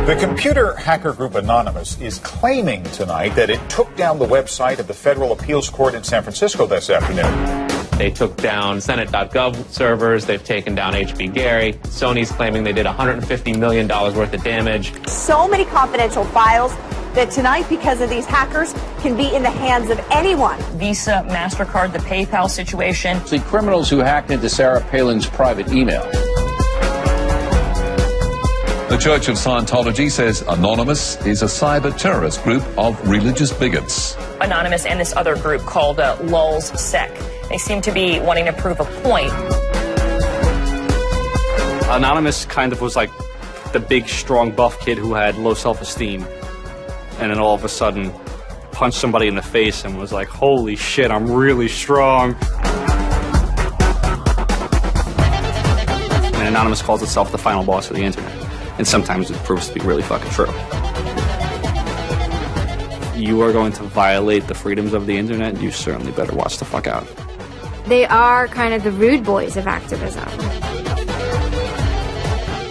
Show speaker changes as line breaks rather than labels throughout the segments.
The computer hacker group Anonymous is claiming tonight that it took down the website of the Federal Appeals Court in San Francisco this afternoon.
They took down Senate.gov servers. They've taken down HB Gary. Sony's claiming they did $150 million worth of damage.
So many confidential files that tonight, because of these hackers, can be in the hands of anyone.
Visa, MasterCard, the PayPal situation.
The criminals who hacked into Sarah Palin's private email.
The Church of Scientology says Anonymous is a cyber terrorist group of religious bigots.
Anonymous and this other group called Lulz Sec. They seem to be wanting to prove a point.
Anonymous kind of was like the big, strong, buff kid who had low self-esteem. And then all of a sudden punched somebody in the face and was like, holy shit, I'm really strong. And Anonymous calls itself the final boss of the internet. And sometimes it proves to be really fucking true. You are going to violate the freedoms of the internet, you certainly better watch the fuck out.
They are kind of the rude boys of activism.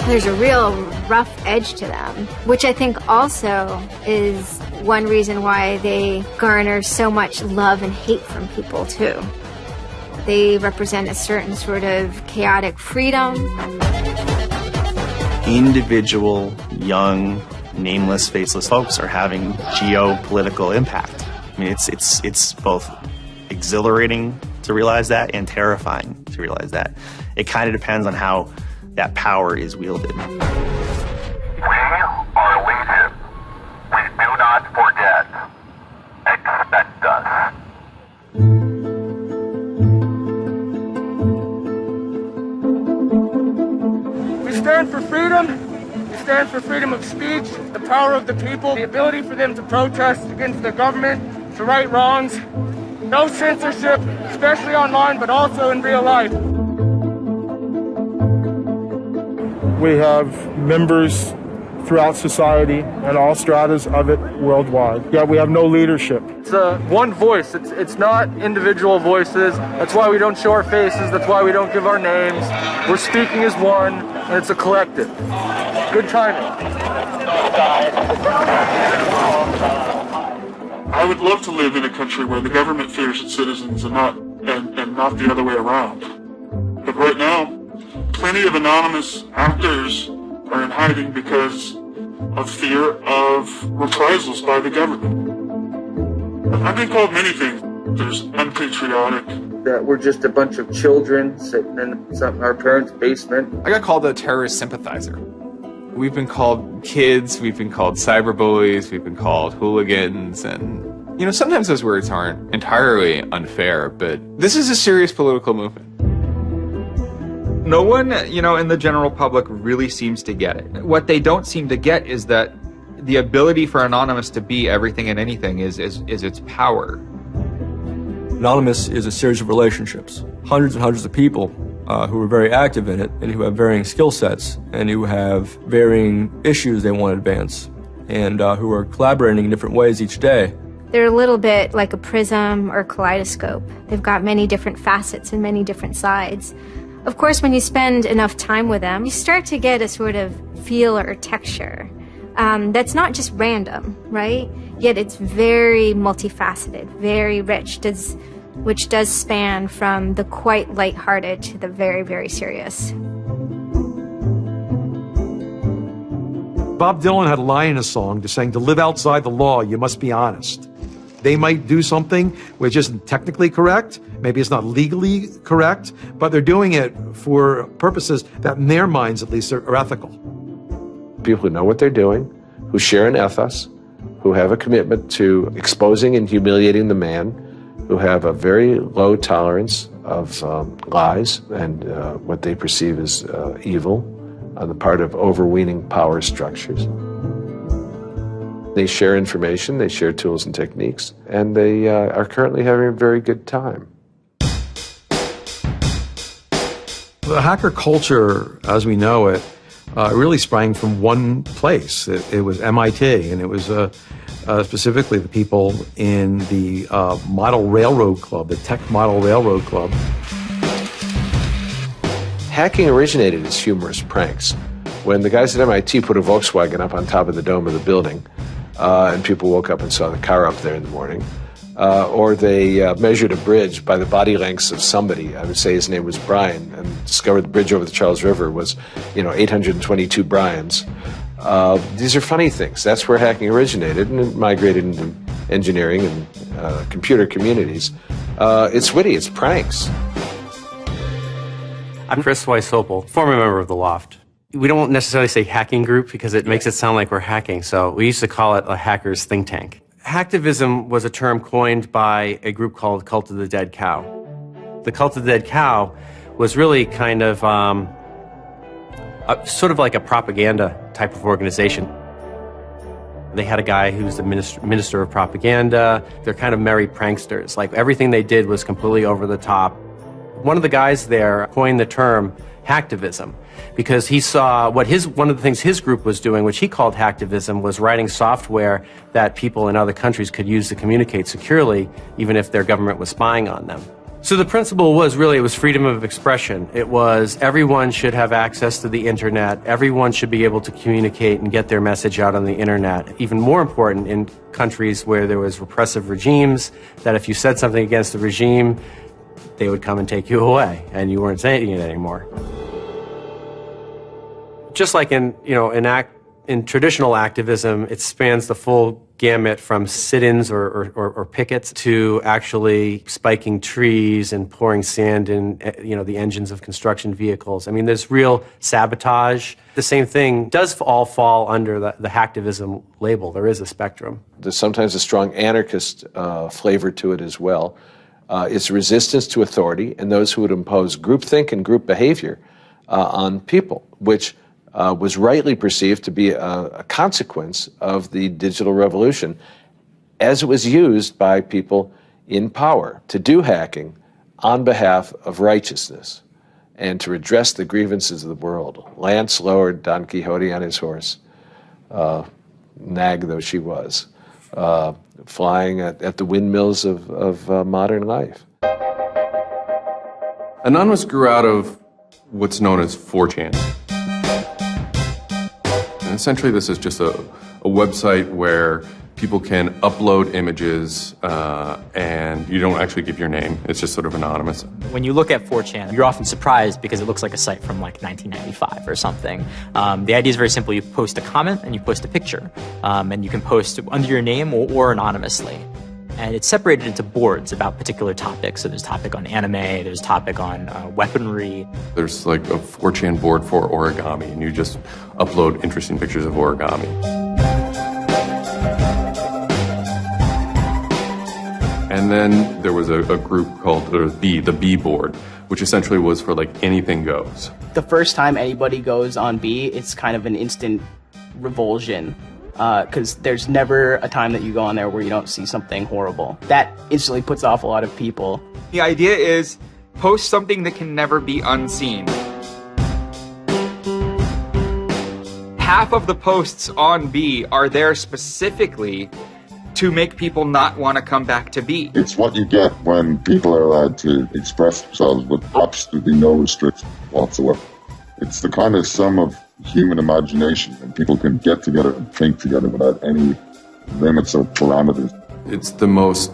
There's a real rough edge to them, which I think also is one reason why they garner so much love and hate from people, too. They represent a certain sort of chaotic freedom.
Individual, young, nameless, faceless folks are having geopolitical impact. I mean, it's both exhilarating to realize that and terrifying to realize that. It kind of depends on how that power is wielded.
We are legion. Please do not forget. Expect us.
We stand for freedom. We stand for freedom of speech, the power of the people, the ability for them to protest against the government, to right wrongs. No censorship, especially online, but also in real life.
We have members throughout society and all stratas of it worldwide. Yet we have no leadership.
It's one voice. It's not individual voices. That's why we don't show our faces. That's why we don't give our names. We're speaking as one, and it's a collective. Good timing.
I would love to live in a country where the government fears its citizens and not the other way around. But right now, plenty of anonymous actors are in hiding because of fear of reprisals by the government. I've been called many things. There's unpatriotic.
That we're just a bunch of children sitting in our parents' basement.
I got called a terrorist sympathizer. We've been called kids, we've been called cyberbullies, we've been called hooligans, and, you know, sometimes those words aren't entirely unfair, but this is a serious political movement.
No one, in the general public really seems to get it. What they don't seem to get is that the ability for Anonymous to be everything and anything is its power.
Anonymous is a series of relationships, hundreds and hundreds of people who are very active in it and who have varying skill sets and who have varying issues they want to advance and who are collaborating in different ways each day.
They're a little bit like a prism or a kaleidoscope. They've got many different facets and many different sides. Of course, when you spend enough time with them, you start to get a sort of feel or texture that's not just random, right? Yet it's very multifaceted, very rich, which does span from the quite lighthearted to the very, very serious.
Bob Dylan had a line in a song just saying, to live outside the law, you must be honest. They might do something which isn't technically correct, maybe it's not legally correct, but they're doing it for purposes that in their minds at least are ethical.
People who know what they're doing, who share an ethos, who have a commitment to exposing and humiliating the man, who have a very low tolerance of lies and what they perceive as evil on the part of overweening power structures. They share information, they share tools and techniques, and they are currently having a very good time.
The hacker culture, as we know it, really sprang from one place. It was MIT, and it was specifically the people in the Model Railroad Club, the Tech Model Railroad Club.
Hacking originated as humorous pranks. When the guys at MIT put a Volkswagen up on top of the dome of the building, and people woke up and saw the car up there in the morning, or they measured a bridge by the body lengths of somebody. I would say his name was Brian, and discovered the bridge over the Charles River was, 822 Brians. These are funny things. That's where hacking originated, and it migrated into engineering and computer communities. It's witty. It's pranks.
I'm Chris Weishopel, former member of the Loft. We don't necessarily say hacking group because it makes it sound like we're hacking, so we used to call it a hackers think tank. Hacktivism was a term coined by a group called Cult of the Dead Cow. The Cult of the Dead Cow was really kind of sort of like a propaganda type of organization. They had a guy who's the minister of propaganda. They're kind of merry pranksters. Like, everything they did was completely over the top. One of the guys there coined the term hacktivism because he saw one of the things his group was doing, which he called hacktivism, was writing software that people in other countries could use to communicate securely, even if their government was spying on them. So the principle was really, it was freedom of expression. It was everyone should have access to the internet. Everyone should be able to communicate and get their message out on the internet. Even more important in countries where there was repressive regimes, that if you said something against the regime, they would come and take you away, and you weren't saying it anymore. Just like in traditional activism, it spans the full gamut from sit-ins or pickets to actually spiking trees and pouring sand in the engines of construction vehicles. I mean, there's real sabotage. The same thing does all fall under the hacktivism label. There is a spectrum.
There's sometimes a strong anarchist flavor to it as well. It's resistance to authority and those who would impose groupthink and group behavior on people, which was rightly perceived to be a consequence of the digital revolution as it was used by people in power to do hacking on behalf of righteousness and to redress the grievances of the world. Lance lowered Don Quixote on his horse, nag though she was, flying at the windmills of modern life.
Anonymous grew out of what's known as 4chan. And essentially this is just a website where people can upload images and you don't actually give your name. It's just sort of anonymous.
When you look at 4chan, you're often surprised because it looks like a site from like 1995 or something. The idea is very simple. You post a comment and you post a picture. And you can post under your name or anonymously. And it's separated into boards about particular topics. So there's a topic on anime, there's a topic on weaponry.
There's like a 4chan board for origami, and you just upload interesting pictures of origami. And then there was a group called the B board, which essentially was for like anything goes.
The first time anybody goes on B, it's kind of an instant revulsion. Because there's never a time that you go on there where you don't see something horrible. That instantly puts off a lot of people.
The idea is post something that can never be unseen. Half of the posts on B are there specifically to make people not want to come back to B.
It's what you get when people are allowed to express themselves with absolutely no restriction whatsoever. It's the kind of sum of human imagination, and people can get together and think together without any limits or parameters.
It's the most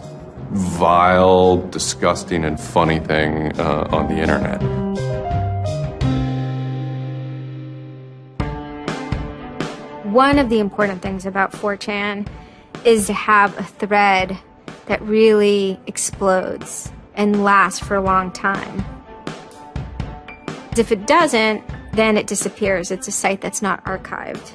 vile, disgusting, and funny thing on the internet.
One of the important things about 4chan is to have a thread that really explodes and lasts for a long time. If it doesn't, then it disappears. It's a site that's not archived.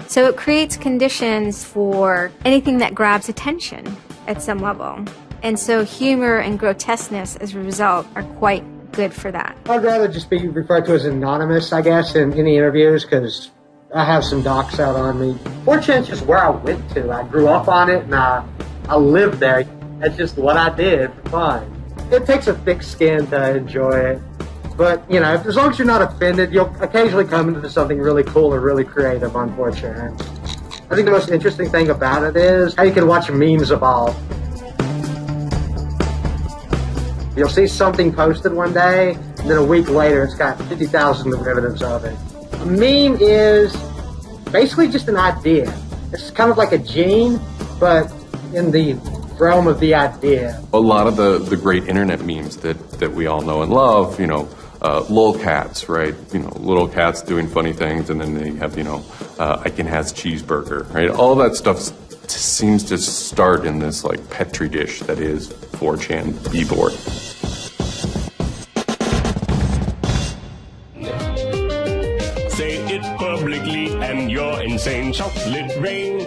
So it creates conditions for anything that grabs attention at some level. And so humor and grotesqueness as a result are quite good for that.
I'd rather just be referred to as anonymous, I guess, in any interviews, because I have some docs out on me. 4chan's just where I went to. I grew up on it, and I lived there. That's just what I did for fun. It takes a thick skin to enjoy it. But, as long as you're not offended, you'll occasionally come into something really cool or really creative on 4chan. I think the most interesting thing about it is how you can watch memes evolve. You'll see something posted one day, and then a week later it's got 50,000 derivatives of it. A meme is basically just an idea. It's kind of like a gene, but in the realm of the idea.
A lot of the great internet memes that we all know and love, lolcats, right? Little cats doing funny things, and then they have, I can has cheeseburger, right? All that stuff seems to start in this like petri dish that is 4chan b-board.
Say it publicly and you're insane. Chocolate rain.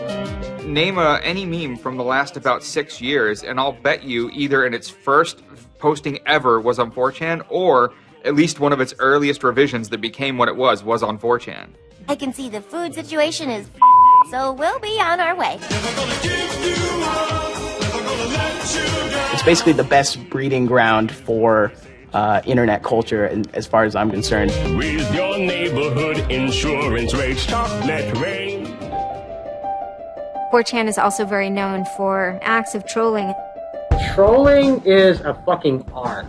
Name any meme from the last about 6 years, and I'll bet you either in its first posting ever was on 4chan, or at least one of its earliest revisions that became what it was on 4chan.
I can see the food situation is so we'll be on our way.
It's basically the best breeding ground for internet culture, as far as I'm concerned.
With your neighborhood insurance rates, chocolate rain.
4chan is also very known for acts of trolling.
Trolling is a fucking art.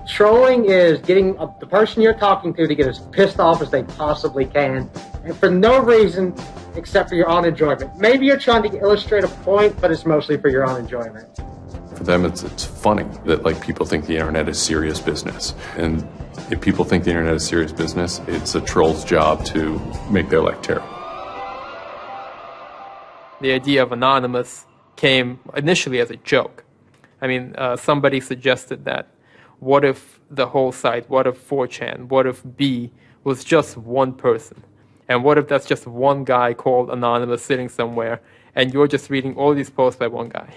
Trolling is getting the person you're talking to get as pissed off as they possibly can, and for no reason except for your own enjoyment. Maybe you're trying to illustrate a point, but it's mostly for your own enjoyment.
For them, it's funny that like people think the internet is serious business, and if people think the internet is serious business, it's a troll's job to make their life terrible.
The idea of anonymous came initially as a joke. I mean, somebody suggested that what if the whole site, what if 4chan, what if B was just one person? And what if that's just one guy called Anonymous sitting somewhere, and you're just reading all these posts by one guy?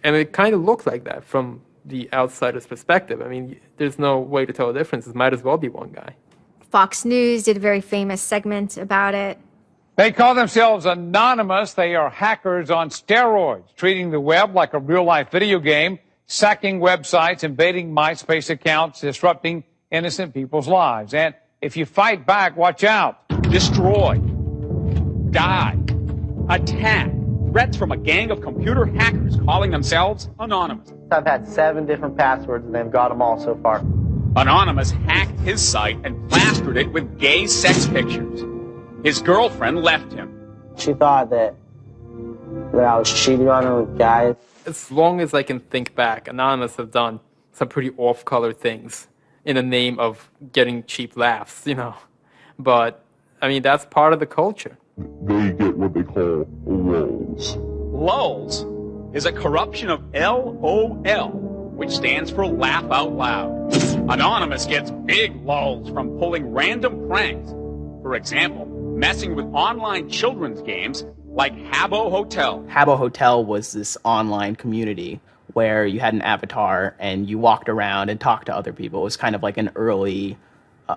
And it kind of looks like that from the outsider's perspective. I mean, there's no way to tell the difference. It might as well be one guy.
Fox News did a very famous segment about it.
They call themselves anonymous. They are hackers on steroids, treating the web like a real-life video game, sacking websites, invading MySpace accounts, disrupting innocent people's lives. And if you fight back, watch out. Destroy. Die. Attack. Threats from a gang of computer hackers calling themselves Anonymous.
I've had 7 different passwords, and they've got them all so far.
Anonymous hacked his site and plastered it with gay sex pictures. His girlfriend left him.
She thought that I was cheating on her with guys.
As long as I can think back, Anonymous have done some pretty off-color things in the name of getting cheap laughs, But, I mean, that's part of the culture.
They get what they call lulz.
Lulz is a corruption of LOL, which stands for laugh out loud. Anonymous gets big lulz from pulling random pranks. For example, messing with online children's games like Habbo Hotel.
Habbo Hotel was this online community where you had an avatar and you walked around and talked to other people. It was kind of like an early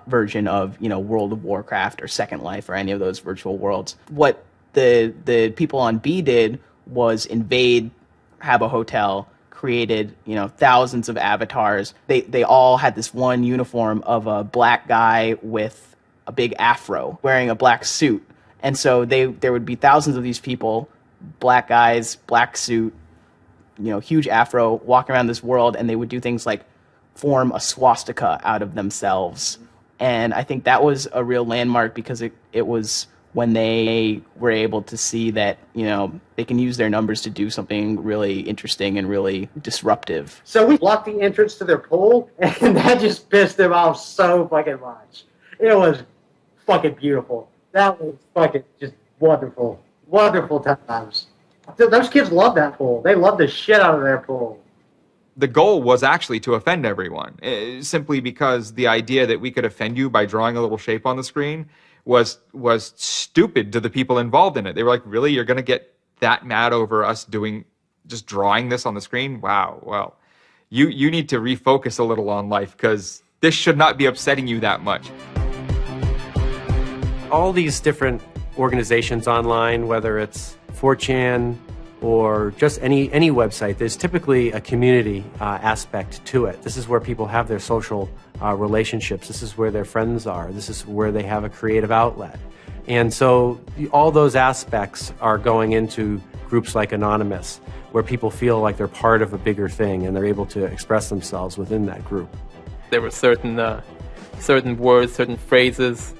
version of, World of Warcraft or Second Life or any of those virtual worlds. What the people on B did was invade Habbo Hotel, created, thousands of avatars. They all had this one uniform of a black guy with a big afro wearing a black suit. And so there would be thousands of these people, black guys, black suit, huge afro, walking around this world, and they would do things like form a swastika out of themselves. And I think that was a real landmark because it was when they were able to see that, they can use their numbers to do something really interesting and really disruptive.
So we blocked the entrance to their pool, and that just pissed them off so fucking much. It was fucking beautiful. That was fucking just wonderful. Wonderful times. Those kids love that pool. They love the shit out of their pool.
The goal was actually to offend everyone, simply because the idea that we could offend you by drawing a little shape on the screen was stupid to the people involved in it. They were like, really? You're going to get that mad over us just drawing this on the screen? Wow, well, you need to refocus a little on life, because this should not be upsetting you that much.
All these different organizations online, whether it's 4chan or just any website, there's typically a community aspect to it. This is where people have their social relationships. This is where their friends are. This is where they have a creative outlet. And so all those aspects are going into groups like Anonymous, where people feel like they're part of a bigger thing and they're able to express themselves within that group.
There were certain words, certain phrases,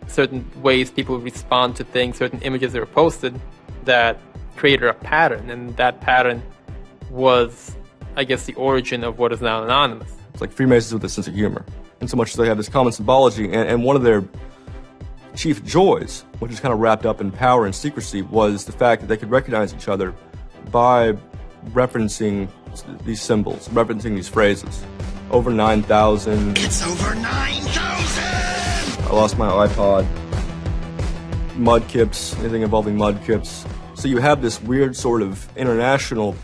certain ways people respond to things, certain images that were posted that created a pattern, and that pattern was, I guess, the origin of what is now Anonymous.
It's like Freemasons with a sense of humor, in so much as they have this common symbology, and one of their chief joys, which is kind of wrapped up in power and secrecy, was the fact that they could recognize each other by referencing these symbols, referencing these phrases. Over 9,000.
It's over 9,000!
I lost my iPod. Mudkips, anything involving mudkips. So you have this weird sort of international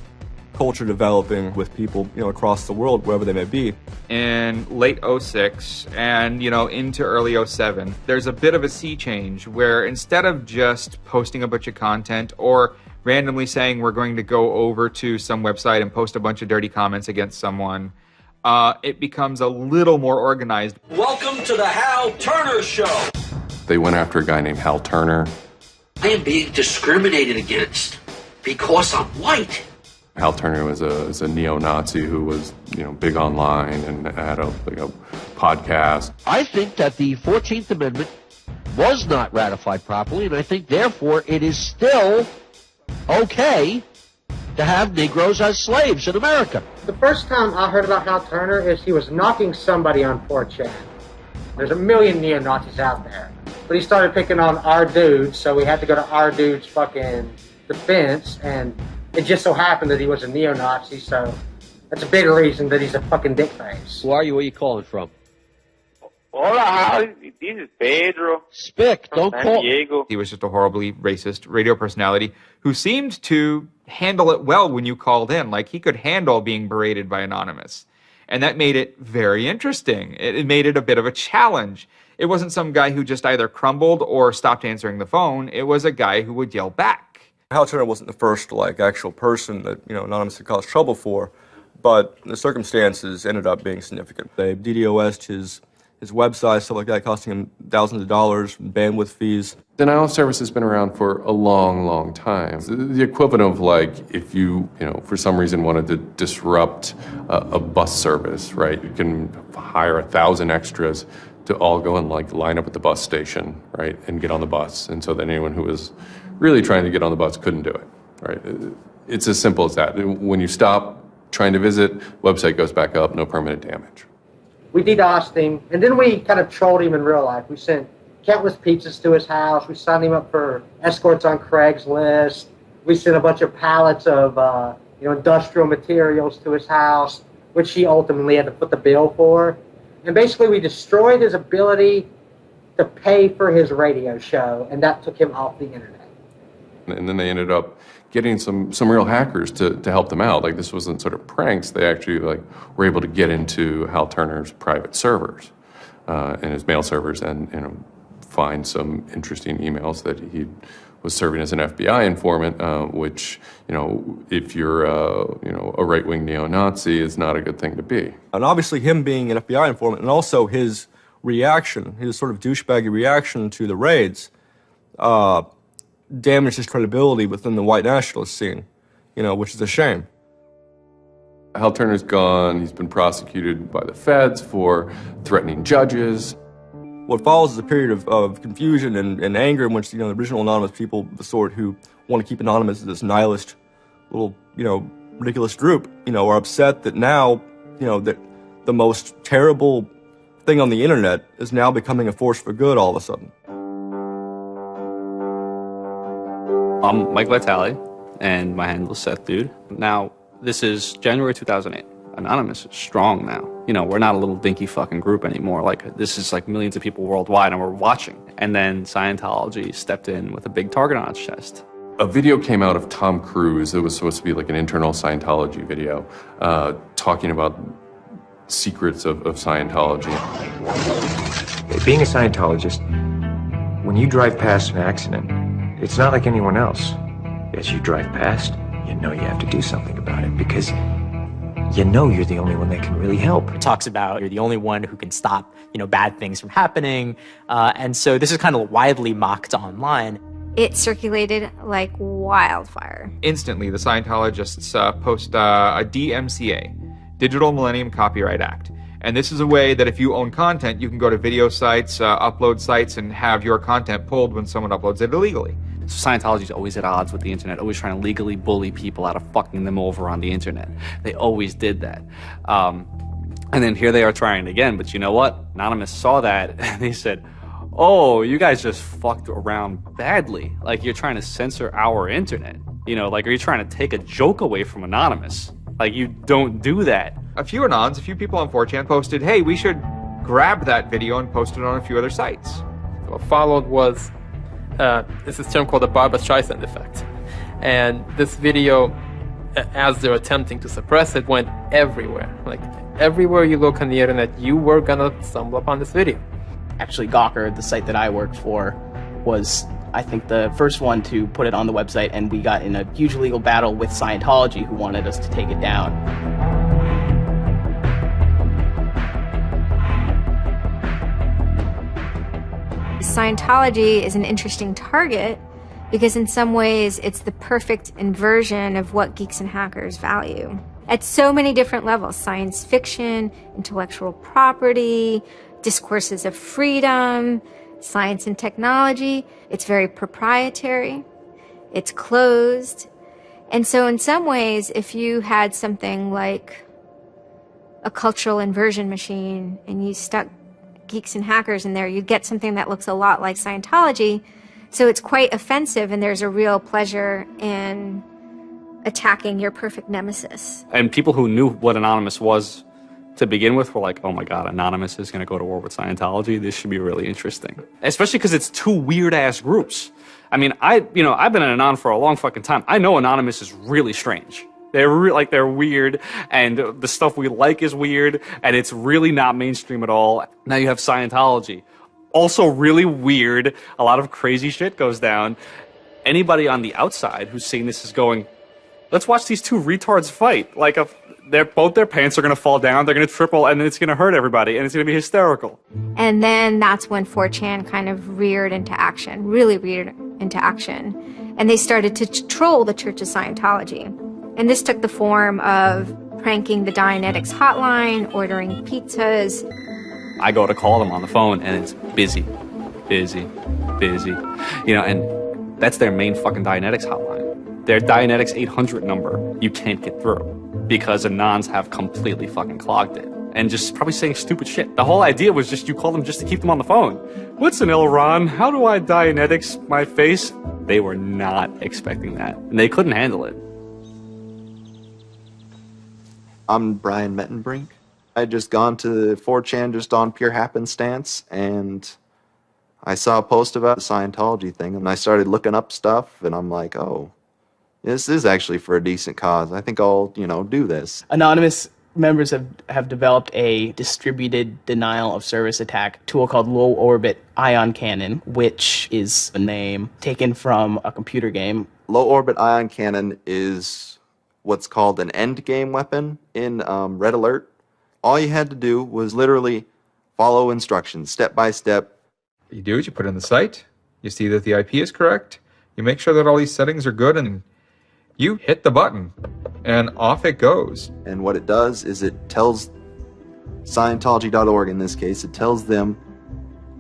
culture developing with people, across the world, wherever they may be.
In late 06 and, into early 07, there's a bit of a sea change where instead of just posting a bunch of content or randomly saying we're going to go over to some website and post a bunch of dirty comments against someone, it becomes a little more organized.
Welcome to the Hal Turner Show.
They went after a guy named Hal Turner.
I am being discriminated against because I'm white.
Hal Turner was a neo-Nazi who was, big online and had a podcast.
I think that the 14th Amendment was not ratified properly, and I think, therefore, it is still okay to have Negroes as slaves in America.
The first time I heard about Hal Turner is he was knocking somebody on 4chan. There's a million neo-Nazis out there. But he started picking on our dudes, so we had to go to our dude's fucking defense, and it just so happened that he was a neo-Nazi, so that's a bigger reason that he's a fucking dickface.
Who are you? Where are you calling from?
Hola, this is Pedro.
Spick, don't call.
Diego.
He was just a horribly racist radio personality who seemed to handle it well when you called in. Like, he could handle being berated by Anonymous. And that made it very interesting. It made it a bit of a challenge. It wasn't some guy who just either crumbled or stopped answering the phone. It was a guy who would yell back.
Hal Turner wasn't the first, actual person that, Anonymous had caused trouble for, but the circumstances ended up being significant. They DDoS'd his website, stuff like that, costing him thousands of dollars, bandwidth fees.
Denial of service has been around for a long, long time. The equivalent of if you, for some reason wanted to disrupt a bus service, right? You can hire 1,000 extras to all go and line up at the bus station, right? And get on the bus. And so that anyone who was really trying to get on the bus couldn't do it, right? It's as simple as that. When you stop trying to visit, website goes back up, no permanent damage.
We DDoSed him, and then we kind of trolled him in real life. We sent countless pizzas to his house. We signed him up for escorts on Craigslist. We sent a bunch of pallets of industrial materials to his house, which he ultimately had to foot the bill for. And basically, we destroyed his ability to pay for his radio show, and that took him off the internet.
And then they ended up getting some real hackers to help them out. This wasn't sort of pranks. They actually were able to get into Hal Turner's private servers and his mail servers and find some interesting emails that he was serving as an FBI informant, which, if you're a right-wing neo-Nazi, is not a good thing to be.
And obviously him being an FBI informant and also his reaction, his sort of douchebaggy reaction to the raids, damaged his credibility within the white nationalist scene, which is a shame.
Hal Turner's gone. He's been prosecuted by the feds for threatening judges.
What follows is a period of confusion and anger in which, the original Anonymous people, the sort who want to keep Anonymous as this nihilist little, ridiculous group, are upset that now, that the most terrible thing on the internet is now becoming a force for good all of a sudden.
I'm Mike Vitale, and my handle is Seth Dude. Now, this is January 2008. Anonymous is strong now. We're not a little dinky fucking group anymore. This is millions of people worldwide, and we're watching. And then Scientology stepped in with a big target on its chest.
A video came out of Tom Cruise. It was supposed to be an internal Scientology video, talking about secrets of Scientology.
Being a Scientologist, when you drive past an accident, it's not like anyone else. As you drive past, you know you have to do something about it because you know you're the only one that can really help.
It talks about you're the only one who can stop, bad things from happening. And so this is kind of widely mocked online.
It circulated like wildfire.
Instantly, the Scientologists post a DMCA, Digital Millennium Copyright Act. And this is a way that if you own content, you can go to video sites, upload sites, and have your content pulled when someone uploads it illegally.
Scientology's always at odds with the internet, always trying to legally bully people out of fucking them over on the internet. They always did that. And then here they are trying it again, but you know what? Anonymous saw that, and they said, oh, you guys just fucked around badly. Like, you're trying to censor our internet. Like, are you trying to take a joke away from Anonymous? Like, you don't do that.
A few people on 4chan posted, hey, we should grab that video and post it on a few other sites.
What followed was, this is a term called the Barbra Streisand effect. And this video, as they're attempting to suppress it, went everywhere. Like, everywhere you look on the internet, you were gonna stumble upon this video.
Actually, Gawker, the site that I worked for, was, I think, the first one to put it on the website, and we got in a huge legal battle with Scientology, who wanted us to take it down.
Scientology is an interesting target because in some ways it's the perfect inversion of what geeks and hackers value. At so many different levels: science fiction, intellectual property, discourses of freedom, science and technology. It's very proprietary. It's closed. And so in some ways, if you had something like a cultural inversion machine and you stuck geeks and hackers in there, you'd get something that looks a lot like Scientology. So it's quite offensive, and there's a real pleasure in attacking your perfect nemesis.
And people who knew what Anonymous was to begin with were like, oh my God, Anonymous is going to go to war with Scientology. This should be really interesting. Especially because it's two weird-ass groups. I mean, I've been an Anon for a long fucking time. I know Anonymous is really strange. They're weird, and the stuff we like is weird, and it's really not mainstream at all. Now you have Scientology. Also really weird. A lot of crazy shit goes down. Anybody on the outside who's seeing this is going, let's watch these two retards fight. Like, both their pants are going to fall down, they're going to triple, and then it's going to hurt everybody, and it's going to be hysterical.
And then that's when 4chan kind of reared into action, really reared into action. And they started to troll the Church of Scientology. And this took the form of pranking the Dianetics hotline, ordering pizzas.
I go to call them on the phone, and it's busy. And that's their main fucking Dianetics hotline. Their Dianetics 800 number, you can't get through because Anons have completely fucking clogged it. And just probably saying stupid shit. The whole idea was just you call them just to keep them on the phone. What's an Elron? How do I Dianetics my face? They were not expecting that, and they couldn't handle it.
I'm Brian Mettenbrink. I had just gone to 4chan just on pure happenstance, and I saw a post about the Scientology thing, and I started looking up stuff, and I'm like, oh, this is actually for a decent cause. I think I'll, do this.
Anonymous members have developed a distributed denial of service attack tool called Low Orbit Ion Cannon, which is a name taken from a computer game.
Low Orbit Ion Cannon is what's called an end game weapon in Red Alert. All you had to do was literally follow instructions step by step.
You do it, you put it in the site, you see that the IP is correct, you make sure that all these settings are good, and you hit the button, and off it goes.
And what it does is it tells Scientology.org, in this case, it tells them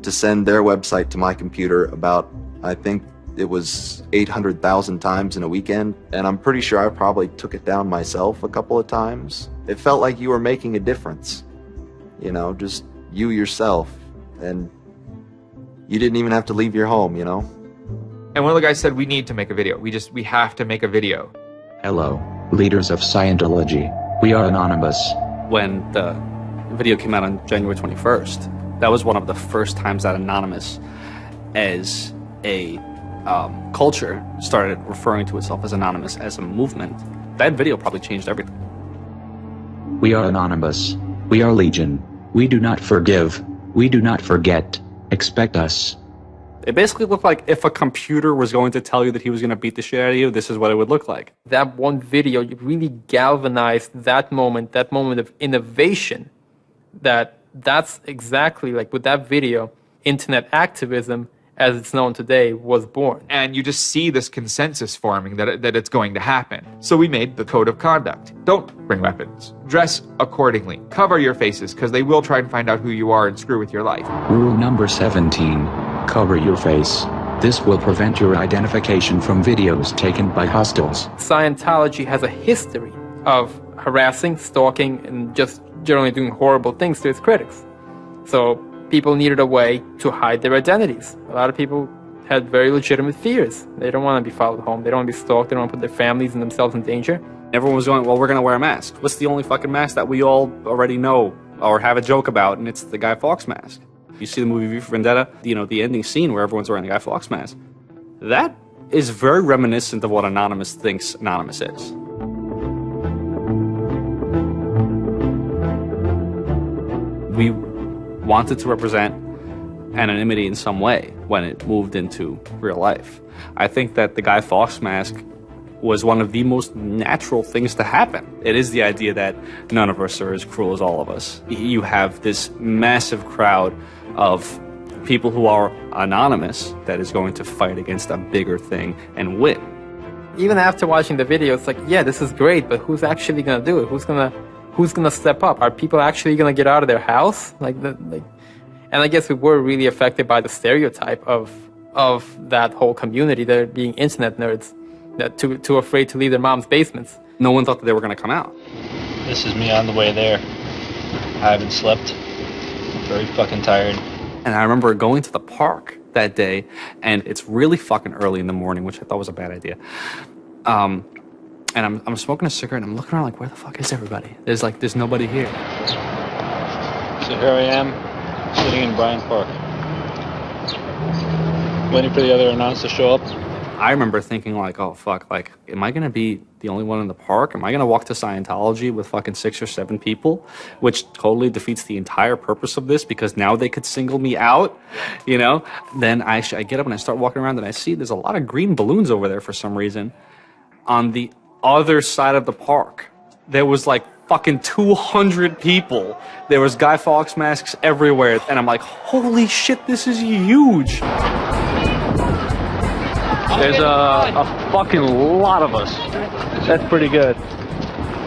to send their website to my computer about, I think it was 800,000 times in a weekend, and I'm pretty sure I probably took it down myself a couple of times. It felt like you were making a difference, just you yourself, and you didn't even have to leave your home,
And one of the guys said, we need to make a video. We have to make a video.
Hello, leaders of Scientology. We are Anonymous.
When the video came out on January 21st, that was one of the first times that Anonymous, as a culture, started referring to itself as Anonymous as a movement. That video probably changed everything.
We are Anonymous. We are Legion. We do not forgive. We do not forget. Expect us.
It basically looked like if a computer was going to tell you that he was going to beat the shit out of you, this is what it would look like.
That one video really galvanized that moment of innovation. That's exactly like with that video, internet activism, as it's known today, was born.
And you just see this consensus forming that it's going to happen. So we made the code of conduct. Don't bring weapons. Dress accordingly. Cover your faces, because they will try and find out who you are and screw with your life.
Rule number 17. Cover your face. This will prevent your identification from videos taken by hostiles.
Scientology has a history of harassing, stalking, and just generally doing horrible things to its critics. So people needed a way to hide their identities. A lot of people had very legitimate fears. They don't want to be followed home. They don't want to be stalked. They don't want to put their families and themselves in danger.
Everyone was going, well, we're going to wear a mask. What's the only fucking mask that we all already know or have a joke about? And it's the Guy Fawkes mask. You see the movie V for Vendetta, the ending scene where everyone's wearing the Guy Fawkes mask. That is very reminiscent of what Anonymous thinks Anonymous is. We wanted to represent anonymity in some way when it moved into real life. I think that the Guy Fawkes mask was one of the most natural things to happen. It is the idea that none of us are as cruel as all of us. You have this massive crowd of people who are anonymous that is going to fight against a bigger thing and win.
Even after watching the video, it's like, yeah, this is great, but who's actually going to do it? Who's gonna step up? Are people actually gonna get out of their house? And I guess we were really affected by the stereotype of that whole community, they're being internet nerds, that too afraid to leave their mom's basements.
No one thought that they were gonna come out.
This is me on the way there. I haven't slept. I'm very fucking tired.
And I remember going to the park that day, and it's really fucking early in the morning, which I thought was a bad idea. And I'm smoking a cigarette, and I'm looking around like, where the fuck is everybody? There's nobody here.
So here I am, sitting in Bryant Park, waiting for the other announce to show up.
I remember thinking like, oh fuck, like, am I gonna be the only one in the park? Am I gonna walk to Scientology with fucking 6 or 7 people? Which totally defeats the entire purpose of this, because now they could single me out, Then I get up and I start walking around, and I see there's a lot of green balloons over there for some reason. On the other side of the park, there was like fucking 200 people. There was Guy Fawkes masks everywhere, and I'm like, holy shit, this is huge.
There's a fucking lot of us. That's pretty good.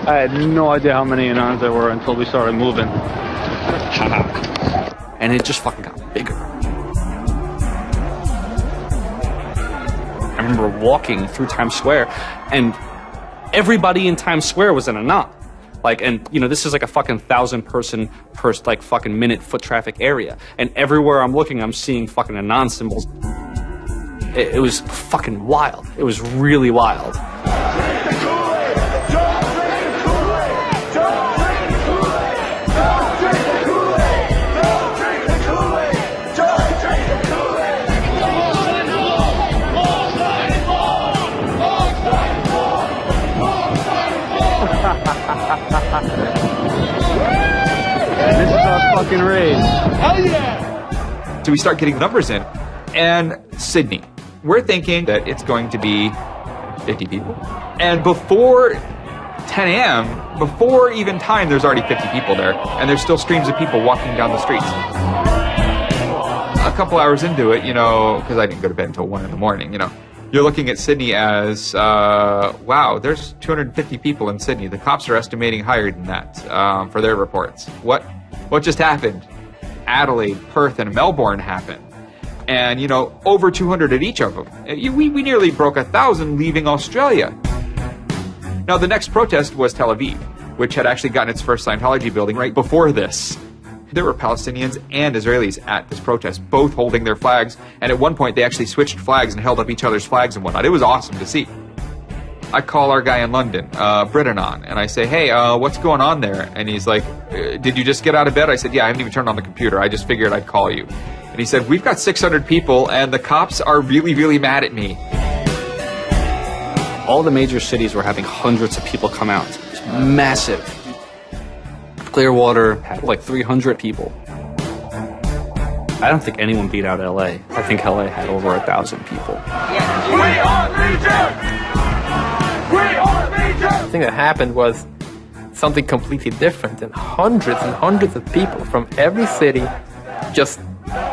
I had no idea how many Anons there were until we started moving.
And it just fucking got bigger. I remember walking through Times Square, and everybody in Times Square was an Anon. This is like a fucking 1,000 person per fucking minute foot traffic area. And everywhere I'm looking, I'm seeing fucking Anon symbols. It was fucking wild. It was really wild.
This is our fucking race.
Hell yeah! So we start getting numbers in. And Sydney. We're thinking that it's going to be 50 people. And before 10 a.m., before even time, there's already 50 people there. And there's still streams of people walking down the streets. A couple hours into it, because I didn't go to bed until 1 in the morning, you're looking at Sydney as, wow, there's 250 people in Sydney. The cops are estimating higher than that for their reports. What just happened? Adelaide, Perth, and Melbourne happened. And, over 200 at each of them. We nearly broke 1,000 leaving Australia. Now, the next protest was Tel Aviv, which had actually gotten its first Scientology building right before this. There were Palestinians and Israelis at this protest, both holding their flags, and at one point they actually switched flags and held up each other's flags and whatnot. It was awesome to see. I call our guy in London, Britanon, and I say, hey, what's going on there? And he's like, did you just get out of bed? I said, yeah, I haven't even turned on the computer. I just figured I'd call you. And he said, we've got 600 people, and the cops are really, really mad at me.
All the major cities were having hundreds of people come out. It was massive. Clearwater had like 300 people. I don't think anyone beat out LA. I think LA had over 1,000 people.
We are Legion! We are Legion!
The thing that happened was something completely different, and hundreds of people from every city just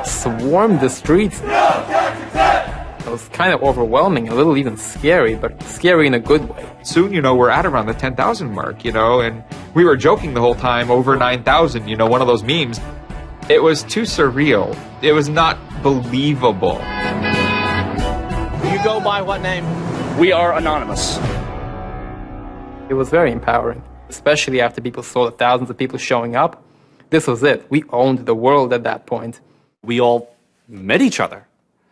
swarmed the streets. It was kind of overwhelming, a little even scary, but scary in a good way.
Soon, we're at around the 10,000 mark, and we were joking the whole time, over 9,000, one of those memes. It was too surreal. It was not believable.
You go by what name? We are anonymous.
It was very empowering, especially after people saw the thousands of people showing up. This was it. We owned the world at that point.
We all met each other.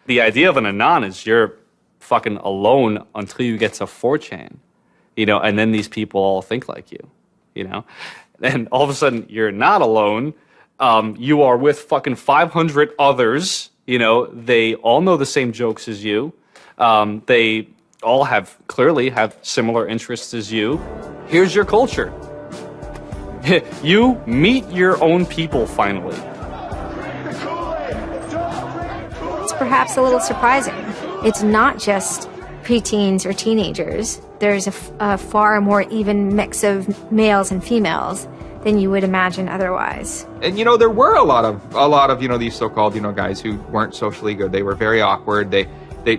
The idea of an Anon is you're fucking alone until you get to 4chan, and then these people all think like you, And all of a sudden, you're not alone. You are with fucking 500 others, They all know the same jokes as you. They all clearly have similar interests as you. Here's your culture. You meet your own people finally.
It's perhaps a little surprising. It's not just preteens or teenagers. There's a far more even mix of males and females than you would imagine otherwise.
And there were a lot of these so-called guys who weren't socially good. They were very awkward. They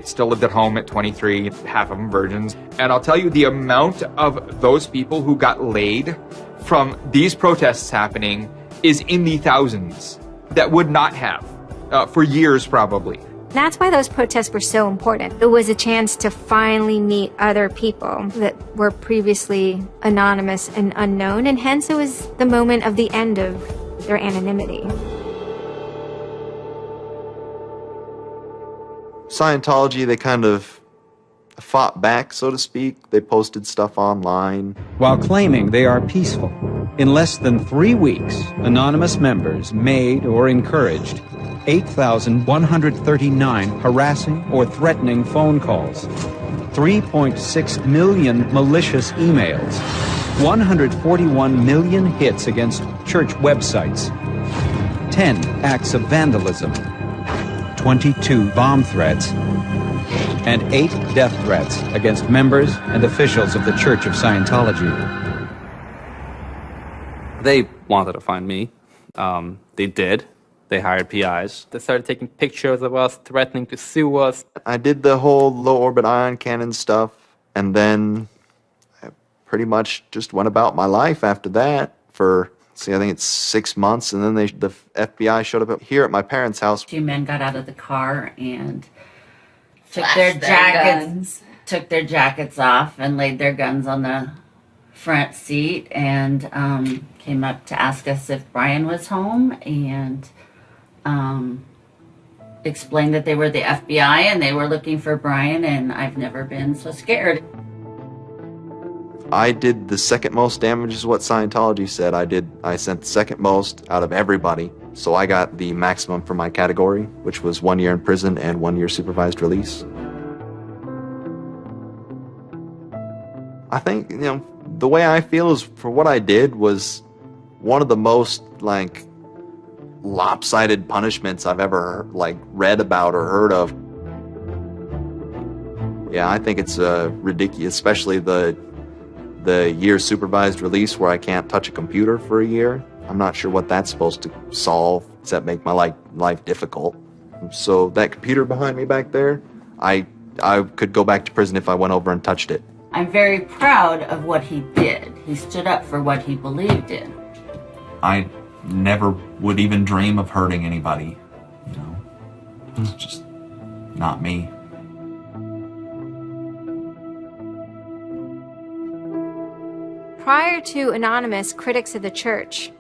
still lived at home at 23, half of them virgins. And I'll tell you, the amount of those people who got laid from these protests happening is in the thousands that would not have for years probably.
That's why those protests were so important. It was a chance to finally meet other people that were previously anonymous and unknown, and hence it was the moment of the end of their anonymity.
Scientology, they kind of fought back, so to speak. They posted stuff online.
While claiming they are peaceful, in less than 3 weeks, anonymous members made or encouraged 8,139 harassing or threatening phone calls, 3.6 million malicious emails, 141 million hits against church websites, 10 acts of vandalism, 22 bomb threats, and 8 death threats against members and officials of the Church of Scientology.
They wanted to find me. They did. They hired PIs.
They started taking pictures of us, threatening to sue us.
I did the whole low-orbit ion cannon stuff, and then I pretty much just went about my life after that for, I think it's 6 months, and then the FBI showed up here at my parents' house.
2 men got out of the car and took
Flashed
took their jackets off and laid their guns on the front seat and came up to ask us if Brian was home and explained that they were the FBI and they were looking for Brian, and I've never been so scared.
I did the second most damage is what Scientology said. I sent the second most out of everybody. So I got the maximum for my category, which was 1 year in prison and 1 year supervised release. I think, the way I feel is for what I did was one of the most, lopsided punishments I've ever, read about or heard of. Yeah, I think it's ridiculous, especially the year supervised release where I can't touch a computer for a year. I'm not sure what that's supposed to solve, except make my life difficult. So that computer behind me back there, I could go back to prison if I went over and touched it.
I'm very proud of what he did. He stood up for what he believed in.
I never would even dream of hurting anybody. It's just not me.
Prior to Anonymous, critics of the church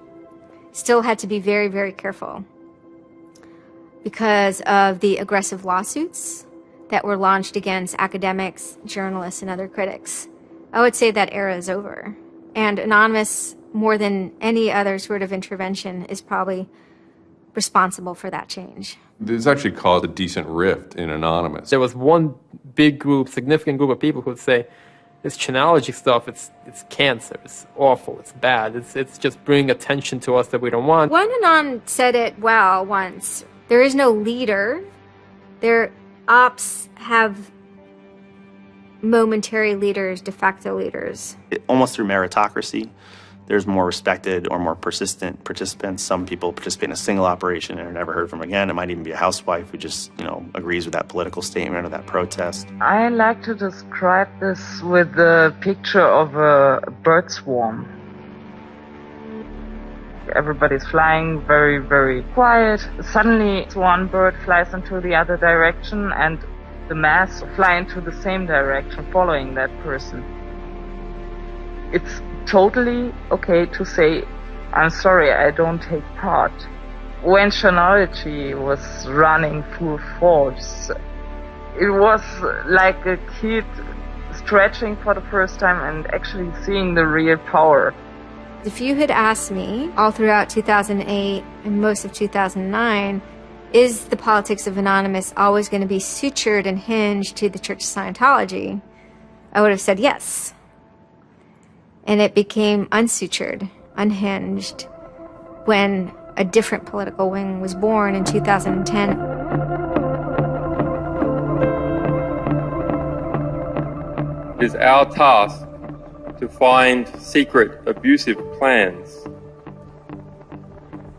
still had to be very, very careful because of the aggressive lawsuits that were launched against academics, journalists, and other critics. I would say that era is over. And Anonymous, more than any other sort of intervention, is probably responsible for that change.
This actually caused a decent rift in Anonymous.
There was one big group, significant group of people who would say, this Chanology stuff, it's cancer, it's awful, it's bad, it's just bringing attention to us that we don't want.
One Anon said it well once. There is no leader. Their ops have momentary leaders, de facto leaders.
Almost through meritocracy, there's more respected or more persistent participants. Some people participate in a single operation and are never heard from again. It might even be a housewife who just, agrees with that political statement or that protest.
I like to describe this with the picture of a bird swarm. Everybody's flying very, very quiet. Suddenly, one bird flies into the other direction and the mass fly into the same direction, following that person. It's totally okay to say, I'm sorry, I don't take part. When chronology was running full force, it was like a kid stretching for the first time and actually seeing the real power.
If you had asked me all throughout 2008 and most of 2009, is the politics of Anonymous always going to be sutured and hinged to the Church of Scientology? I would have said yes. And it became unsutured, unhinged, when a different political wing was born in 2010.
It is our task to find secret, abusive plans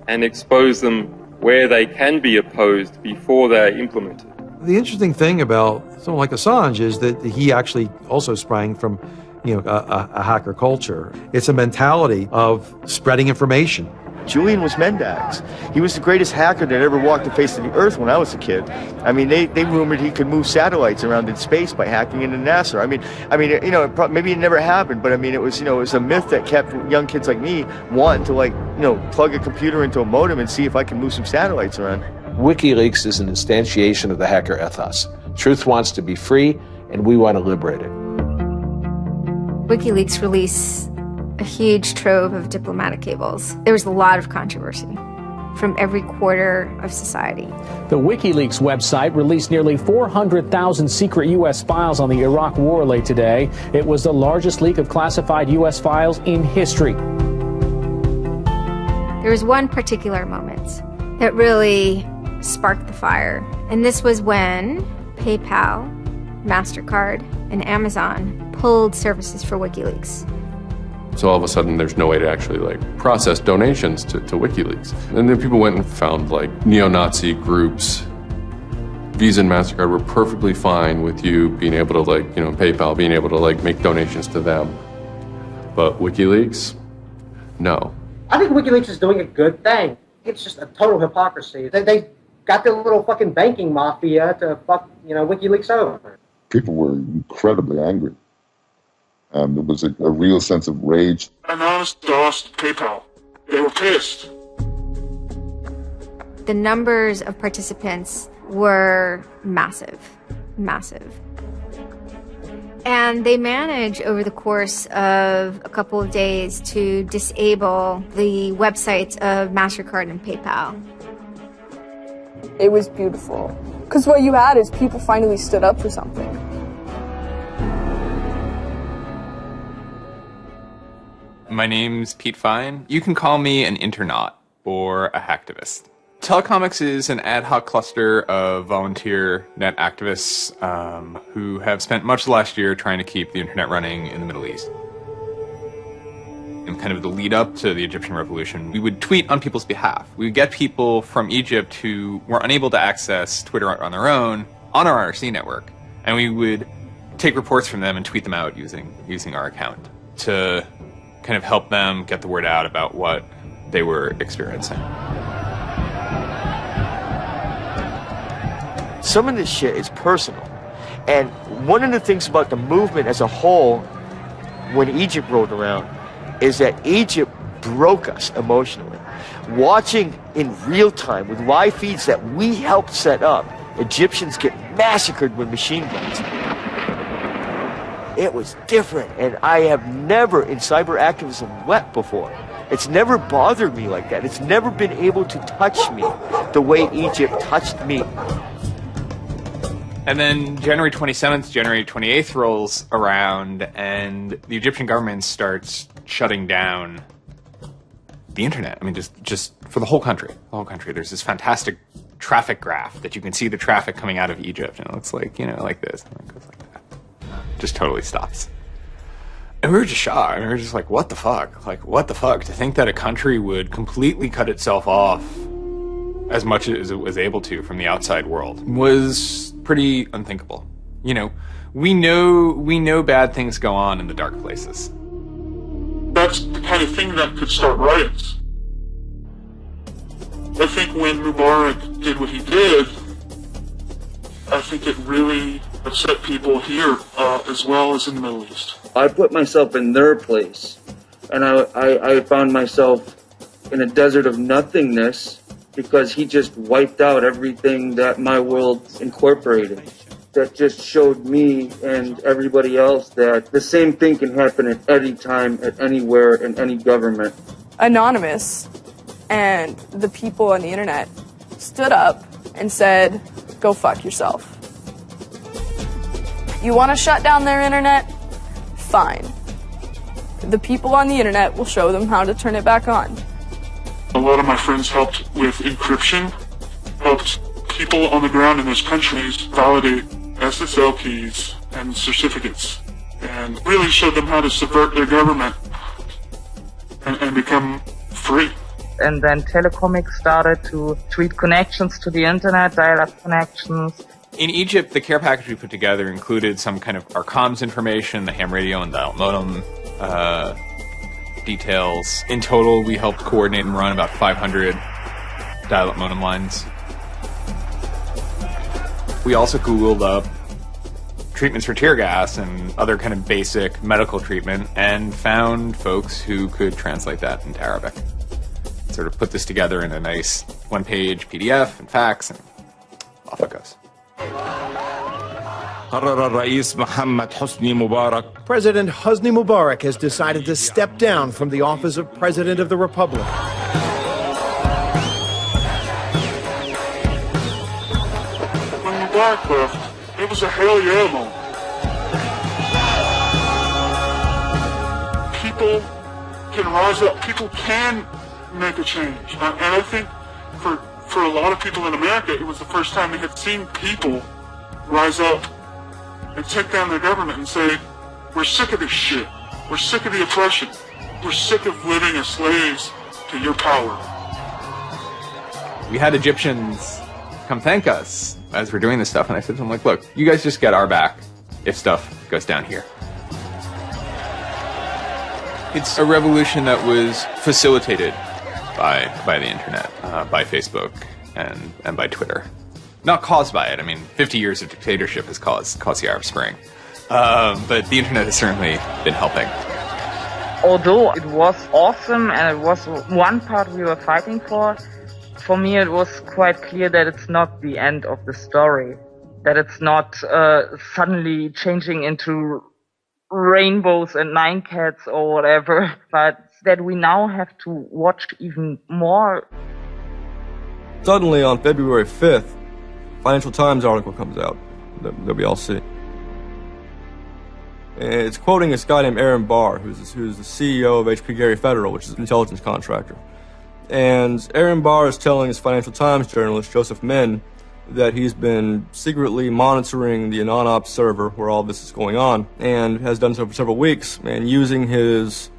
and expose them where they can be opposed before they are implemented.
The interesting thing about someone like Assange is that he actually also sprang from a hacker culture. It's a mentality of spreading information.
Julian was Mendax. He was the greatest hacker that ever walked the face of the earth when I was a kid. I mean, they rumored he could move satellites around in space by hacking into NASA. Maybe it never happened, but it was a myth that kept young kids like me wanting to plug a computer into a modem and see if I can move some satellites around.
WikiLeaks is an instantiation of the hacker ethos. Truth wants to be free, and we want to liberate it.
WikiLeaks released a huge trove of diplomatic cables. There was a lot of controversy from every quarter of society.
The WikiLeaks website released nearly 400,000 secret U.S. files on the Iraq War late today. It was the largest leak of classified U.S. files in history.
There was one particular moment that really sparked the fire, and this was when PayPal, MasterCard, and Amazon pulled services for WikiLeaks.
So all of a sudden, there's no way to actually process donations to WikiLeaks. And then people went and found neo-Nazi groups. Visa and MasterCard were perfectly fine with you being able to PayPal, being able to make donations to them. But WikiLeaks, no.
I think WikiLeaks is doing a good thing. It's just a total hypocrisy. They got their little fucking banking mafia to fuck, WikiLeaks over.
People were incredibly angry. There was a real sense of rage.
Anonymous lost PayPal. They were pissed.
The numbers of participants were massive. And they managed over the course of a couple of days to disable the websites of MasterCard and PayPal.
It was beautiful. Because what you had is people finally stood up for something.
My name's Pete Fine. You can call me an internaut or a hacktivist. Telecomics is an ad hoc cluster of volunteer net activists who have spent much of the last year trying to keep the internet running in the Middle East. In kind of the lead up to the Egyptian revolution, we would tweet on people's behalf. We would get people from Egypt who were unable to access Twitter on their own on our IRC network, and we would take reports from them and tweet them out using our account to kind of help them get the word out about what they were experiencing.
Some of this shit is personal. And one of the things about the movement as a whole, when Egypt rolled around, is that Egypt broke us emotionally. Watching in real time with live feeds that we helped set up, Egyptians get massacred with machine guns. It was different, and I have never in cyber activism wept before. It's never bothered me like that. It's never been able to touch me the way Egypt touched me.
And then January 27th, January 28th rolls around, and the Egyptian government starts shutting down the internet. I mean, just for the whole country. The whole country. There's this fantastic traffic graph that you can see the traffic coming out of Egypt, and it looks like, like this, and it goes like that. Just totally stops. And we were just shocked. I mean, we were just like, what the fuck? Like, what the fuck? To think that a country would completely cut itself off as much as it was able to from the outside world was pretty unthinkable. We know bad things go on in the dark places.
That's the kind of thing that could start riots. I think when Mubarak did what he did, I think it really upset people here as well as in the Middle East.
I put myself in their place, and I found myself in a desert of nothingness because he just wiped out everything that my world incorporated. That just showed me and everybody else that the same thing can happen at any time, at anywhere, in any government.
Anonymous and the people on the internet stood up and said, go fuck yourself. You want to shut down their internet? Fine. The people on the internet will show them how to turn it back on.
A lot of my friends helped with encryption, helped people on the ground in those countries validate SSL keys and certificates, and really showed them how to subvert their government and become free.
And then Telecomics started to tweet connections to the internet, dial-up connections.
In Egypt, the care package we put together included some kind of our comms information, the ham radio and dial modem details. In total, we helped coordinate and run about 500 dial-up modem lines. We also Googled up treatments for tear gas and other kind of basic medical treatment and found folks who could translate that into Arabic. Sort of put this together in a nice one-page PDF and fax, and off it goes.
President Hosni Mubarak has decided to step down from the office of President of the Republic.
When Mubarak left, it was a hell yeah moment. People can rise up. People can make a change. And I think for a lot of people in America, it was the first time they had seen people rise up and take down their government and say, we're sick of this shit. We're sick of the oppression. We're sick of living as slaves to your power.
We had Egyptians come thank us as we're doing this stuff, and I said to them, like, look, you guys just get our back if stuff goes down here. It's a revolution that was facilitated by the internet, by Facebook, and by Twitter. Not caused by it. I mean, 50 years of dictatorship has caused the Arab Spring. But the internet has certainly been helping.
Although it was awesome and it was one part we were fighting for me it was quite clear that it's not the end of the story. That it's not suddenly changing into rainbows and 9 cats or whatever, but that we now have to watch even more.
Suddenly on February 5th, Financial Times article comes out that we all see. And it's quoting this guy named Aaron Barr, who's the CEO of HP Gary Federal, which is an intelligence contractor. And Aaron Barr is telling his Financial Times journalist, Joseph Min, that he's been secretly monitoring the Anonops server where all this is going on, and has done so for several weeks, and using his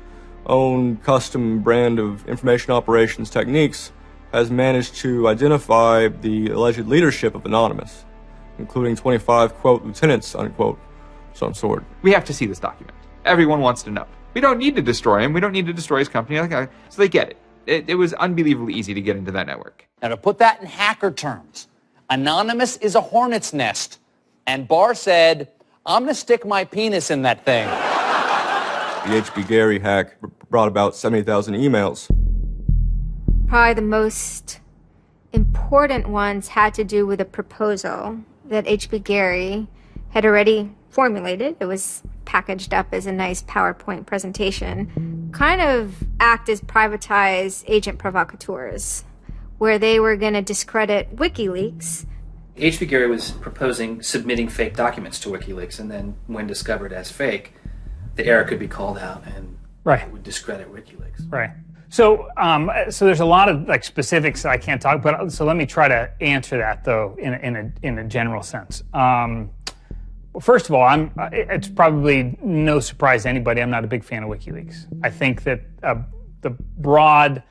own custom brand of information operations techniques, has managed to identify the alleged leadership of Anonymous, including 25, quote, lieutenants, unquote, some sort.
We have to see this document. Everyone wants to know. We don't need to destroy him. We don't need to destroy his company. So they get it. It was unbelievably easy to get into that network.
Now, to put that in hacker terms, Anonymous is a hornet's nest. And Barr said, I'm going to stick my penis in that thing.
The HB Gary hack brought about 70,000 emails.
Probably the most important ones had to do with a proposal that HB Gary had already formulated. It was packaged up as a nice PowerPoint presentation. Kind of act as privatized agent provocateurs, where they were going to discredit WikiLeaks.
HB Gary was proposing submitting fake documents to WikiLeaks, and then when discovered as fake, the error could be called out and it would discredit WikiLeaks.
Right.
So there's a lot of like specifics that I can't talk about. So let me try to answer that though in a general sense. First of all, it's probably no surprise to anybody. I'm not a big fan of WikiLeaks. I think that the broad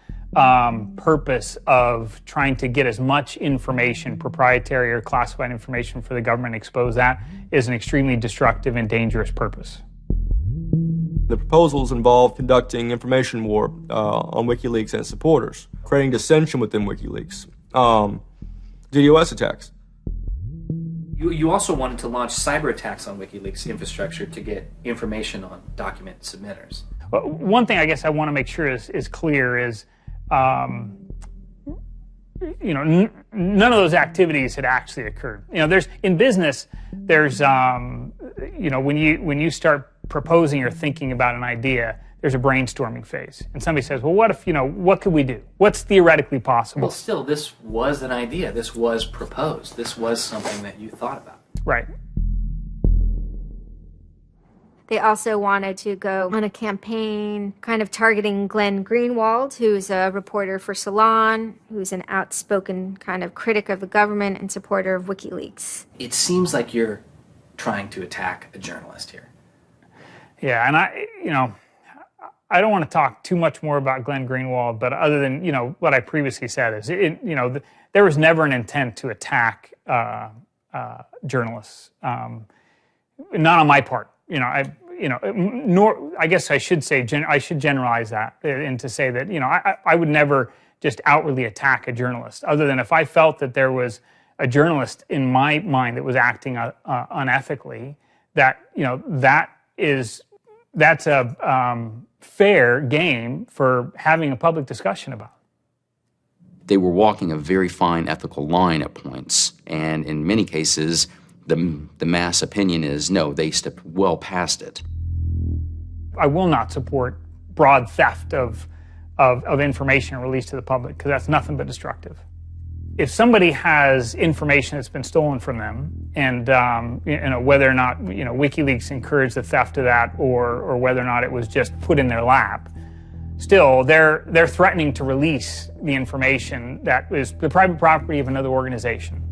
purpose of trying to get as much information, proprietary or classified information for the government, expose that, is an extremely destructive and dangerous purpose.
The proposals involve conducting information war on WikiLeaks and its supporters, creating dissension within WikiLeaks, DDoS attacks.
You also wanted to launch cyber attacks on WikiLeaks infrastructure to get information on document submitters.
One thing I guess I want to make sure is clear is, none of those activities had actually occurred. In business, when you start proposing or thinking about an idea, there's a brainstorming phase. And somebody says, well, what if, what could we do? What's theoretically possible?
Well, still, this was an idea. This was proposed. This was something that you thought about.
Right.
They also wanted to go on a campaign kind of targeting Glenn Greenwald, who's a reporter for Salon, who's an outspoken kind of critic of the government and supporter of WikiLeaks.
It seems like you're trying to attack a journalist here.
Yeah, and I don't want to talk too much more about Glenn Greenwald, but other than, what I previously said is, there was never an intent to attack journalists, not on my part. I guess I should say, I should generalize that and to say that, I would never just outwardly attack a journalist, other than if I felt that there was a journalist in my mind that was acting unethically, that's a fair game for having a public discussion about.
They were walking a very fine ethical line at points, and in many cases, the mass opinion is, no, they stepped well past it.
I will not support broad theft of information released to the public, because that's nothing but destructive. If somebody has information that's been stolen from them, and whether or not WikiLeaks encouraged the theft of that, or whether or not it was just put in their lap, still they're threatening to release the information that is the private property of another organization.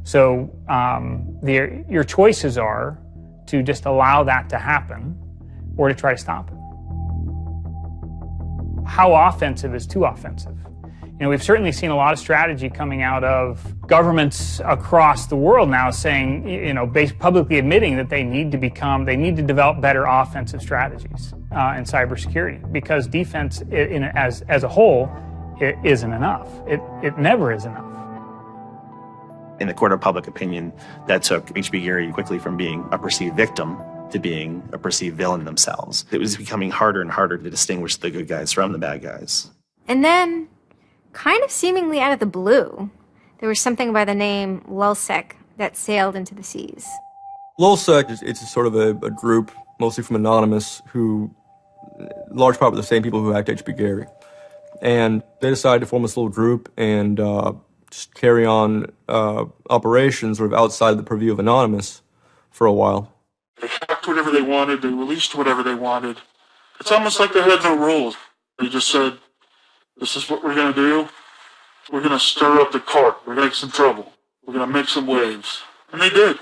So your choices are to just allow that to happen, or to try to stop it. How offensive is too offensive? We've certainly seen a lot of strategy coming out of governments across the world now saying, publicly admitting that they need to develop better offensive strategies in cybersecurity, because defense as a whole, it isn't enough. It never is enough.
In the court of public opinion, that took H.B. Gary quickly from being a perceived victim to being a perceived villain themselves. It was becoming harder and harder to distinguish the good guys from the bad guys.
And then, kind of seemingly out of the blue, there was something by the name LulzSec that sailed into the seas.
LulzSec, it's a sort of a group, mostly from Anonymous, who, large part of the same people who hacked H.B. Gary. And they decided to form this little group and just carry on operations sort of outside of the purview of Anonymous for a while.
They hacked whatever they wanted, they released whatever they wanted. It's almost like they had no rules. They just said, this is what we're going to do. We're going to stir up the cart. We're going to make some trouble. We're going to make some waves. And they did.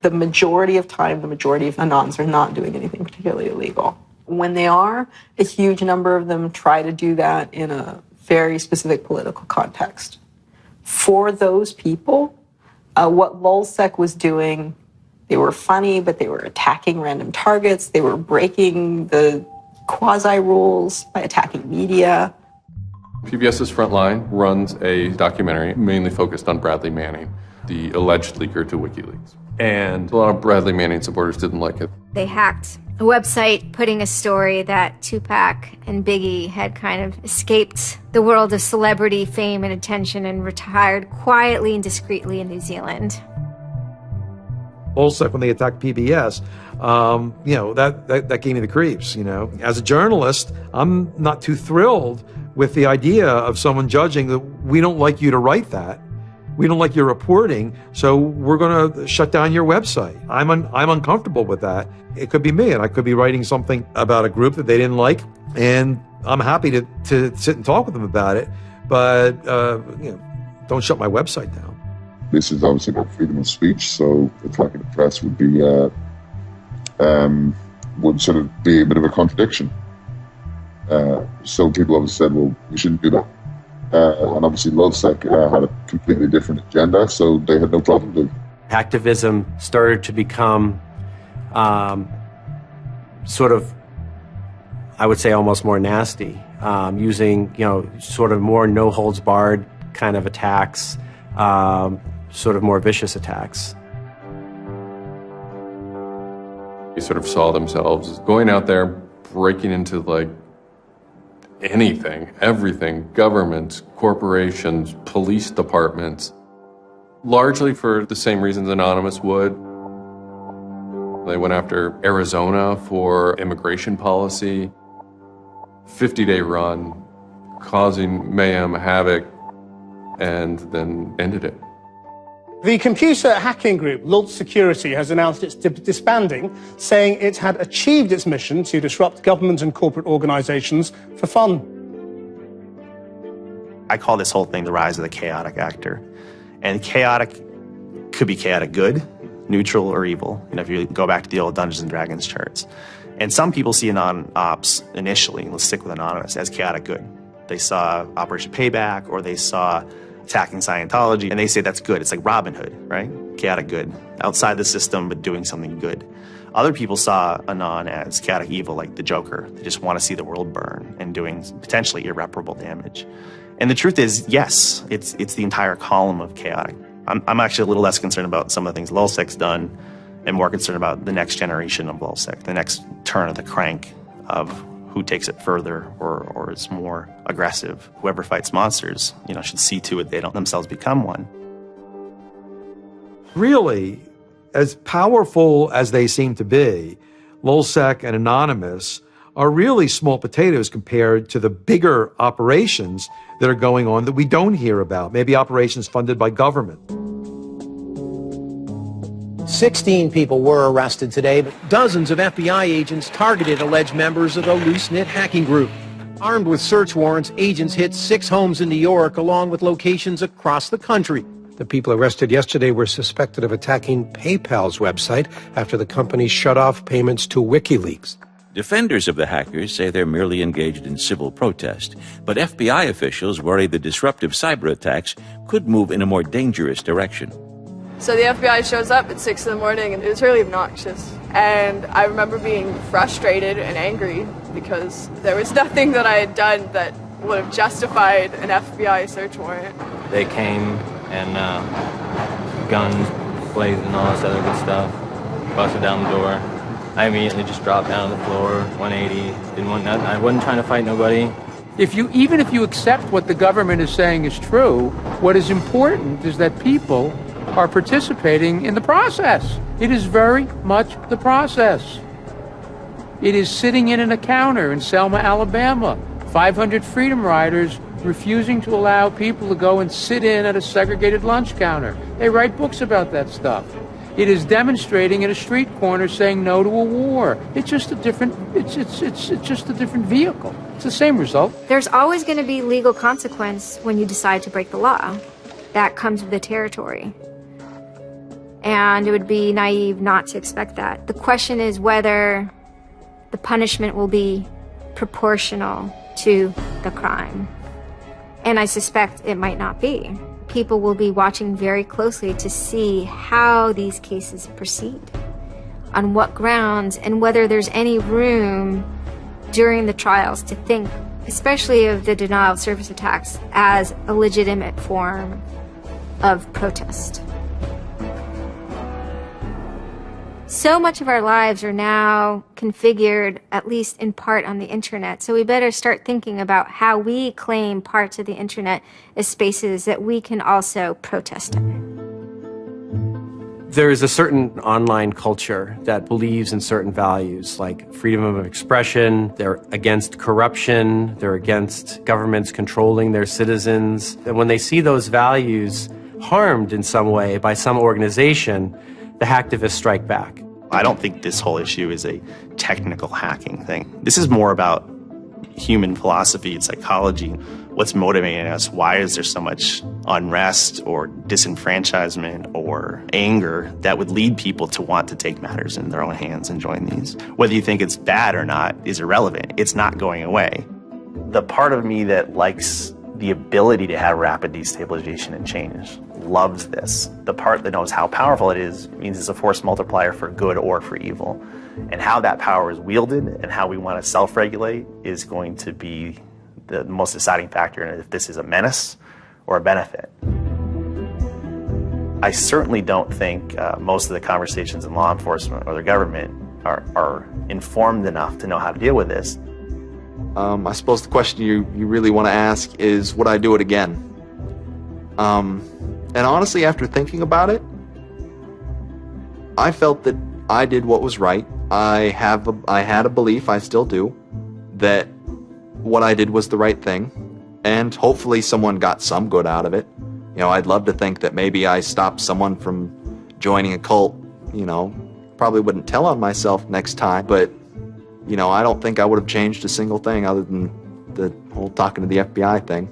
The majority of time, the majority of Anons are not doing anything particularly illegal. When they are, a huge number of them try to do that in a very specific political context. For those people, what LulzSec was doing, they were funny, but they were attacking random targets. They were breaking the quasi-rules by attacking media.
PBS's Frontline runs a documentary mainly focused on Bradley Manning, the alleged leaker to WikiLeaks. And a lot of Bradley Manning supporters didn't like it.
They hacked a website putting a story that Tupac and Biggie had kind of escaped the world of celebrity fame and attention and retired quietly and discreetly in New Zealand.
Also, when they attacked PBS, that gave me the creeps, As a journalist, I'm not too thrilled with the idea of someone judging that we don't like you to write that. We don't like your reporting, so we're going to shut down your website. I'm uncomfortable with that. It could be me, and I could be writing something about a group that they didn't like, and I'm happy to sit and talk with them about it, but don't shut my website down.
This is obviously about freedom of speech, so attacking the press would be would sort of be a bit of a contradiction. So people obviously said, well, we shouldn't do that. And obviously LulzSec had a completely different agenda, so they had no problem doing it.
Hacktivism started to become sort of, I would say, almost more nasty, using, sort of more no-holds-barred kind of attacks, sort of more vicious attacks.
They sort of saw themselves as going out there, breaking into like anything, everything, governments, corporations, police departments, largely for the same reasons Anonymous would. They went after Arizona for immigration policy, 50-day run, causing mayhem, havoc, and then ended it.
The computer hacking group Lulz Security has announced it's disbanding, saying it had achieved its mission to disrupt government and corporate organizations for fun.
I call this whole thing the rise of the chaotic actor. And chaotic could be chaotic good, neutral, or evil. If you go back to the old Dungeons and Dragons charts. And some people see Anon-Ops initially, let's stick with Anonymous, as chaotic good. They saw Operation Payback, or they saw attacking Scientology, and they say that's good. It's like Robin Hood, right? Chaotic good. Outside the system, but doing something good. Other people saw Anon as chaotic evil, like the Joker. They just want to see the world burn and doing potentially irreparable damage. And the truth is, yes, it's the entire column of chaotic. I'm actually a little less concerned about some of the things LulzSec's done and more concerned about the next generation of LulzSec, the next turn of the crank of who takes it further or is more aggressive. Whoever fights monsters, should see to it they don't themselves become one.
Really, as powerful as they seem to be, LulzSec and Anonymous are really small potatoes compared to the bigger operations that are going on that we don't hear about, maybe operations funded by government.
16 people were arrested today, but dozens of FBI agents targeted alleged members of the loose-knit hacking group. Armed with search warrants, agents hit 6 homes in New York, along with locations across the country. The people arrested yesterday were suspected of attacking PayPal's website after the company shut off payments to WikiLeaks.
Defenders of the hackers say they're merely engaged in civil protest, but FBI officials worry the disruptive cyber attacks could move in a more dangerous direction.
So the FBI shows up at 6 in the morning, and it was really obnoxious. And I remember being frustrated and angry because there was nothing that I had done that would have justified an FBI search warrant.
They came and guns blazing and all this other good stuff, busted down the door. I immediately just dropped down on the floor, 180, didn't want nothing. I wasn't trying to fight nobody.
Even if you accept what the government is saying is true, what is important is that people are participating in the process. It is very much the process. It is sitting in an encounter in Selma, Alabama. 500 Freedom Riders refusing to allow people to go and sit in at a segregated lunch counter. They write books about that stuff. It is demonstrating in a street corner saying no to a war. It's just a different, it's just a different vehicle. It's the same result.
There's always going to be legal consequence when you decide to break the law. That comes with the territory. And it would be naive not to expect that. The question is whether the punishment will be proportional to the crime. And I suspect it might not be. People will be watching very closely to see how these cases proceed, on what grounds, and whether there's any room during the trials to think, especially of the denial of service attacks, as a legitimate form of protest. So much of our lives are now configured, at least in part, on the internet. So we better start thinking about how we claim parts of the internet as spaces that we can also protest in.
There is a certain online culture that believes in certain values, like freedom of expression. They're against corruption. They're against governments controlling their citizens. And when they see those values harmed in some way by some organization, the hacktivists strike back.
I don't think this whole issue is a technical hacking thing. This is more about human philosophy and psychology. What's motivating us? Why is there so much unrest or disenfranchisement or anger that would lead people to want to take matters in their own hands and join these? Whether you think it's bad or not is irrelevant. It's not going away. The part of me that likes the ability to have rapid destabilization and change loves this. The part that knows how powerful it is means it's a force multiplier for good or for evil. And how that power is wielded and how we want to self-regulate is going to be the most deciding factor in if this is a menace or a benefit. I certainly don't think most of the conversations in law enforcement or the government are informed enough to know how to deal with this.
I suppose the question you really want to ask is, would I do it again? And honestly, after thinking about it, I felt that I did what was right. I had a belief, I still do, that what I did was the right thing, and hopefully someone got some good out of it. You know, I'd love to think that maybe I stopped someone from joining a cult. You know, probably wouldn't tell on myself next time, but you know, I don't think I would have changed a single thing other than the whole talking to the FBI thing.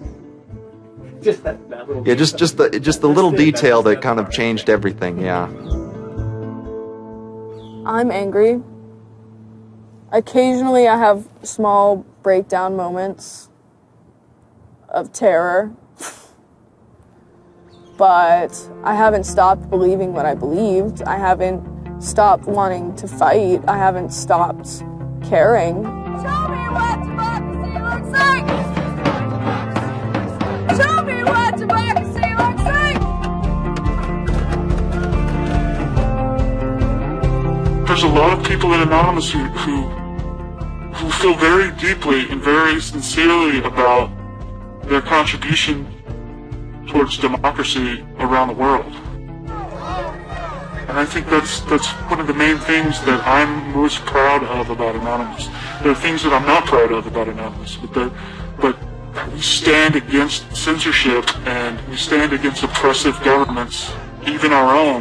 Just that little.
Yeah, just the little detail that kind of changed everything. Yeah.
I'm angry. Occasionally I have small breakdown moments of terror, but I haven't stopped believing what I believed. I haven't stopped wanting to fight. I haven't stopped caring. Show me what democracy looks like! Show me what democracy looks like!
There's a lot of people in Anonymous who feel very deeply and very sincerely about their contribution towards democracy around the world. And I think that's one of the main things that I'm most proud of about Anonymous. There are things that I'm not proud of about Anonymous, but we stand against censorship and we stand against oppressive governments, even our own.